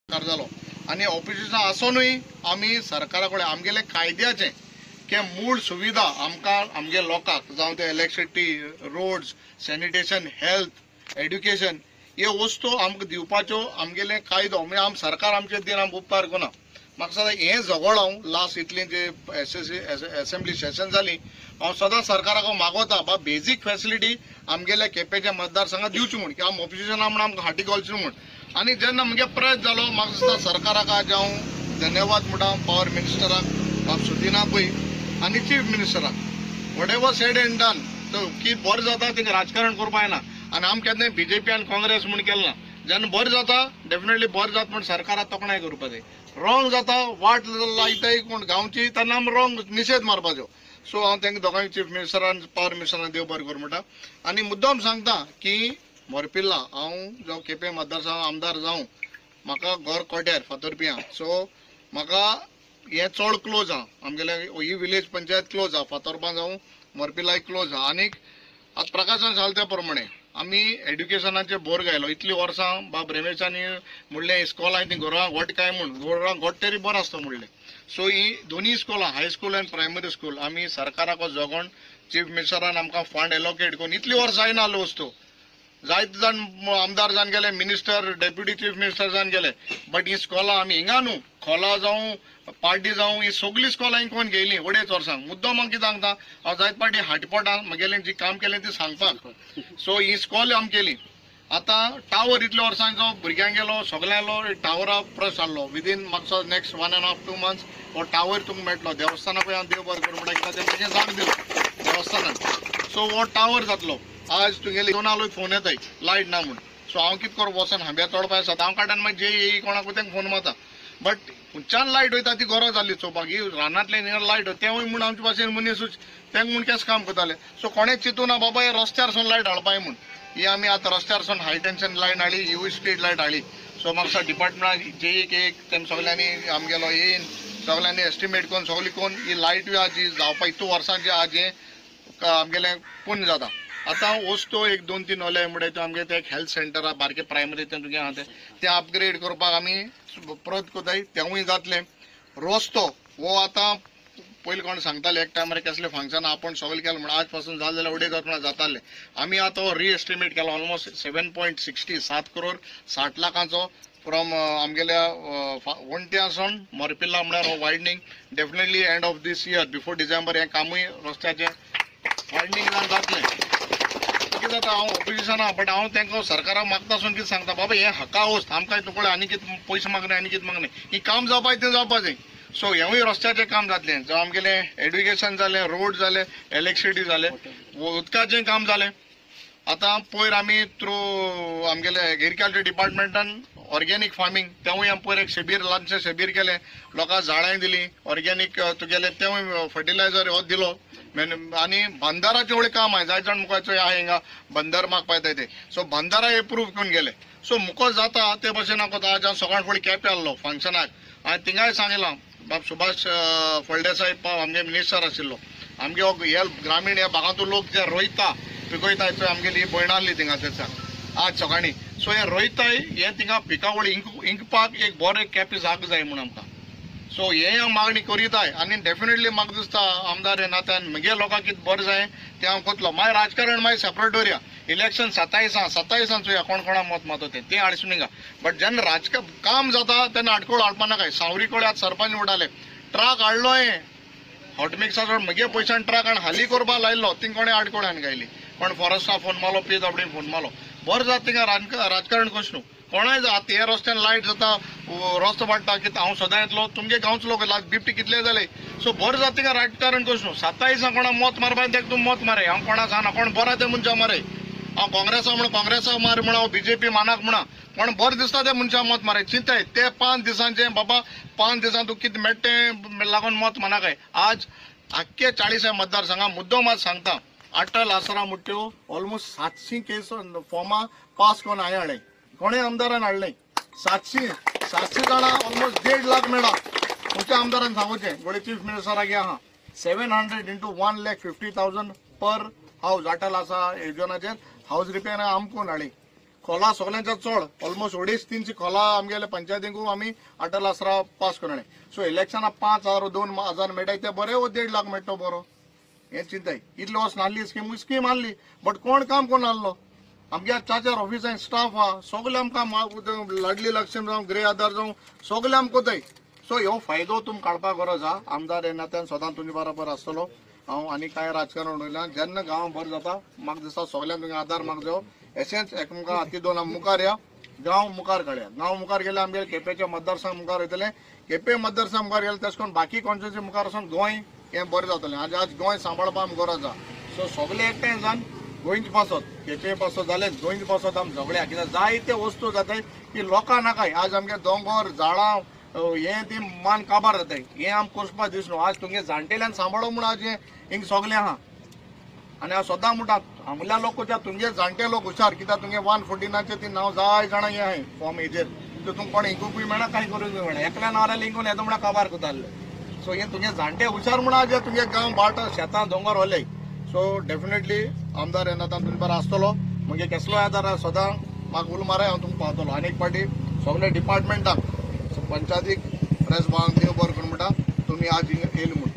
जालो आनी ऑपोजिशन आसूनय आमी सरकारा कडेन आमगेले कायद्याचे के मूळ सुविधा आमकां आमगे लोकांक जावं ते electricity, roads, sanitation, health, education हे वस्तू आमकां दिवपाच्यो आमगेले कायदो म्हणजे आम सरकार आमचे दिन आमकां उपकार करना. म्हाका सदां हें झगड हांव लास्ट इतली जे असेंब्ली सेशन जाली हांव सदां सरकाराक मागोता बा बेजीक फॅसिलिटी आमगेल्या केपेंच्या मतदारसंघात दिवची म्हूण की आम ऑपोजिशना म्हण आमकां हाटी घालची म्हूण. आनी जेन्ना म्हगे प्रयत्न जालो म्हाका दिसता सरकाराक आज हांव धन्यवाद म्हणटा पावर मिनिस्टराक बाब सुदिना पै आनी चीफ मिनिस्टराक. Whatever said and done की बरें जाता तेंका राजकारण करपा येना आनी आम केन्नाय बीजेपी आनी काँग्रेस म्हूण केलें ना. जेन्ना बरें जाता डेफिनेटली बरें जाता म्हूण सरकाराक तोखणाय करपा जाय. रॉंग जाता वाट लायताय कोण गांवची तेन्ना आमी रॉंग निशेध मारपाचो. सो हांव तेंका दोगांय चीफ मिनिस्टरान पावर मिनिस्टरान देव बरें करूं म्हणटा. आनी मुद्दाम सांगता की मोरपिल्ला हांव जो केपें मतदारसंघ आमदार जावं म्हाका घर कोट्यार फातोरपिया. सो म्हाका हे चड क्लोज आहा आमगेले ही विलेज पंचायत क्लोज आहा फातोरपा जावं मोरपिल्लाय क्लोज आहा. आनीक आतां प्रकाशान सांगले त्या प्रमाणे आमी एड्युकेशनाचे बोर घायलो इतलीं वर्सां बाब रमेशांनी म्हणलें इस्कॉलां ती गोरवां घोट काय म्हूण गोरवां घोट तरी बरो आसता म्हणलें. सो ही दोनी इस्कॉलां हायस्कूल आनी प्रायमरी स्कूल आमी सरकाराक जोगोन चीफ मिनिस्टरान आमकां फंड एलोकेट करून इतलीं वर्सां जायना आसल्यो वस्तू जायते जाण आमदार जावन गेले, मिनिस्टर, डेप्युटी चीफ मिनिस्टर जावन गेले. बट ही स्कॉलां आमी हिंगा न्हू खोला जावं पार्टी जावं ही सगळीं स्कॉलां कोण घेयलीं अडेच वर्सांक. मुद्दम हांव कितें सांगता हांव जायते पार्टी हाटपोटां म्हगेलें जी काम केलें तें सांगपाक. सो ही स्कॉल आमी केली. आतां टावर इतल्या वर्सांचो भुरग्यांक गेलो सगळ्यांलो टावरा प्रस जाल्लो विदीन म्हाका नेक्स्ट 1.5 to 2 months हो टावर तुमकां मेळटलो. देवस्थानाकूय हांव देव बरें करूं म्हणटा कित्याक तें तेजें जाग दिलें देवस्थानान. सो हो टावर जातलो. आज तुगेले दोनालोय फोन येताय लायट ना म्हूण. सो हांव कितें करूं वचोन हांब्या चडपा सदां हांव काडटा मागीर जे येई कोणाकूय तेंका फोन मारता. बट खंयच्यान लायट वयता ती गरज जाल्ली चोवपाक ही रानांतल्यान लायट तेवूय म्हूण आमचे भाशेन मनीसूच तेंका म्हूण केस काम करताले. सो कोणें चिंतूना बाबा हे रस्त्यारसून लायट हाडपाय म्हूण ही आमी आतां रस्त्यारसून हाय टेन्शन लायट हाडली यूवी स्ट्रीट लायट हाडली. सो म्हाका डिपार्टमेंटान जे एक तेम सगळ्यांनी आमगेलो येयन सगळ्यांनी एस्टिमेट करून सगळी कोण ही लायट जी जावपा इतू वर्सांचे आज हें आमगेलें पुण्य जाता. आतां वस्तू 1-2-3 ओले म्हणटा त्यो आमगे ते हेल्थ सेंटर आहा बारके प्रायमरी तुगे आहा ते अपग्रेड करपाक आमी प्रयत्न कोताय तेवूय जातलें. रस्तो हो आतां पयलीं कोण सांगताले एक टायमार कसलें फंक्शन आपण सगळें केलें म्हण आज पासून जालें जाल्यार उडे जाता जातालें. आमी आतां हो रिएस्टिमेट केलो ऑलमोस्ट 7.60 7 करोड 60 लाखांचो फ्रॉम आमगेल्या वंट्यासून मोरपिल्ला म्हळ्यार हो widening definitely end of this year before December हें कामूय रस्त्याचें वायडनींग जातलें. कितें जाता हांव ऑपोजिशन आहा बट हांव तेंका सरकाराक मागतासून कितें सांगता बाबा हें हाका वस्त आमकां तुकडे आनी कितें पयशे मागना आनी कितें मागना ही काम जावपाय तें जावपा जाय. सो हेंवूय रस्त्याचें काम जातलें जावं आमगेलें एड्युकेशन जालें रोड जालें इलेक्ट्रिसिटी जालें उदकाचें काम जालें. आतां पयर आमी थ्रू आमगेले एग्रिकल्चर डिपार्टमेंटान ऑर्गेनीक फार्मींग तेवूय आमी पयर एक शिबीर ल्हानशें शिबीर केलें लोकांक झाडांय दिलीं ऑर्गेनीक तुगेलें तेवूय फर्टिलायझर हो दिलो. आनी बंदाराचें व्हडलें काम आहाय जाय जाण मुखाचो आहा हिंगा बंदर मागपा येताय ते. सो बंदाराय एप्रूव करून गेले. सो मुखो जाता ते भशेन हांव आज हांव सकाळ फुडें केपें आहलो फंक्शनाक हांवें थिंगाय सांगलां बाब सुभाष फळदेसाय आमगे मिनिस्टर आशिल्लो आमगे हो हे ग्रामीण ह्या भागांतूं लोक जे रोयता पिकयताय थंय आमगेली भयण आहली थिंगा तेचा आज सकाळीं. सो हे रोयताय हे थिंगा पिकावळी इंकपाक एक बरें केपें जाग जाय म्हूण आमकां. सो हे हांव मागणी करीताय आनी डेफिनेटली म्हाका दिसता आमदार हे नात्यान म्हगे लोकांक कितें बरें जाय तें हांव कोतलो. मागीर राजकारण मागीर सेपरेट दवरया. इलेक्शन 27 चोया कोण कोणा मत मातो तें हाडसून हिंगा. बट जेन्ना राजकारण काम जाता तेन्ना आडकोळ हाडपा नाकाय. सावरी कडेन आतां सरपंच उडाले ट्रक हाडलो हें हॉटमिक्साचो म्हगे पयशान ट्रक हाडून हाली करपा लायल्लो थिंग कोणें आडकोळ्यान गायली कोण फॉरेस्टा फोन मारलो PWD फोन मारलो बरें जाता थिंगा राजकारण कशें न्हू कोणाय आतां हे रस्त्यान लायट जाता रस्तो वाडटा कितें हांव सदां येतलो तुमगे गांवचो लोक बिबटी कितले जाले. सो बरें जाता थिंगा राजकारण कशें न्हू 27 कोणा मत मारपा तेका तूं मत मारे हांव कोणा सांगना कोण बरा ते मनशा मारे. हांव काँग्रेसा म्हण काँग्रेसा मार म्हणा BJP मानाक म्हणा कोण बरें दिसता ते मनशा मत मारे. चिंताय ते 5 दिसांचें बाबा 5 दिसां तुका कितें मेळटा लागून मत मानाकाय. आज आख्खे 40 मतदारसंघां मुद्दम आज सांगता अटल आसरा मुठ्यो ऑलमोस्ट 700 केस फॉर्मां पास करून हांवें हाडले कोणें आमदारान हाडलें 700 जाणां ऑलमोस्ट 1.5 लाख मेळ्ळा. खंयच्या आमदारान सांगूचें गोडे चीफ मिनिस्टराक आहा 700 into 1,50,000 पर हावस अटल आसा येवजनाचेर हावस रिपेर आमकून हाडली. खोला सगळ्यांच्या चड ऑलमोस्ट 250-300 खोला आमगेले पंचायतींकू आमी अटल आसरा पास करणे. सो इलेक्शना 5,000-2,000 मेळटाय ते बरे 1.5 लाख मेळटो बरो. हे चिंताय इतलो वर्स नासली स्कीम आहली बट कोण काम कोण आहलो. आमच्या 4 ऑफिसांत स्टाफ आहा सगळे आमकां लाडली लक्ष्मी जावं गृह आधार जावं सगळे आमकां कोताय. सो ह्यो फायदो तुमी काडपाक गरज आहा. आमदार हे नात्यान सदां तुमचे बरोबर आसतलो. हांव आनी कांय राजकारण उलयना. जेन्ना गांव बरो जाता म्हाका दिसता सगळ्यांक तुमी आदार मागचो जायो. एसेंच एकामेका हाती दोन मुखार या गांव मुखार काडया. गांव मुखार गेले आमगे केपेच्या मतदारसंघ मुखार वयतले. केपे मतदारसंघ मुखार गेले तशें करून बाकी कॉन्स्टिट्युन्सी मुखार वचून गोंय हें बरें जातलें. आज गोंय सांबाळपाक आमकां गरज आहा. सो सगळे एकठांय जावन गोंयच पासत केपे पासत जालें गोंयच पासत आमी झगड्या कित्याक जायते वस्तू जाताय की लोकां नाकाय. आज आमगे दोंगर झाडां हें ती मान काबार जाताय. हें आमकां करपाक दिसना. आज तुमगे जाणटेल्यांक सांबाळो म्हूण आज हें हिंग सगलें आहा. आनी हांव सदां म्हणटा आमल्या लोक कोच्या तुमगे जाणटे लोक हुशार कित्याक तुमगे 149चे ती नांव जाय जाणां हें आहाय फॉर्म हेजेर. तुमकां कोण हिंगूकूय मेळना कांय करूंकूय मेळना. एकल्या नावाला हिंगून येता म्हळ्यार काबार कोताले. सो हें तुमगे जाणटे हुशार म्हूण आज तुमगे गांव बाट शेतां दोंगर व्हरले. सो डेफिनेटली आमदार येना तुमचे बरो आसतलो. म्हणजे कसलोय आदार सदां म्हाका उलो माराय हांव तुमकां पावतलो. आनी एक पाटी सगळे डिपार्टमेंटाक पंचायतीक प्रेस भावांक देव बरें करून म्हणटा तुमी आज हिंगा येयले म्हणून.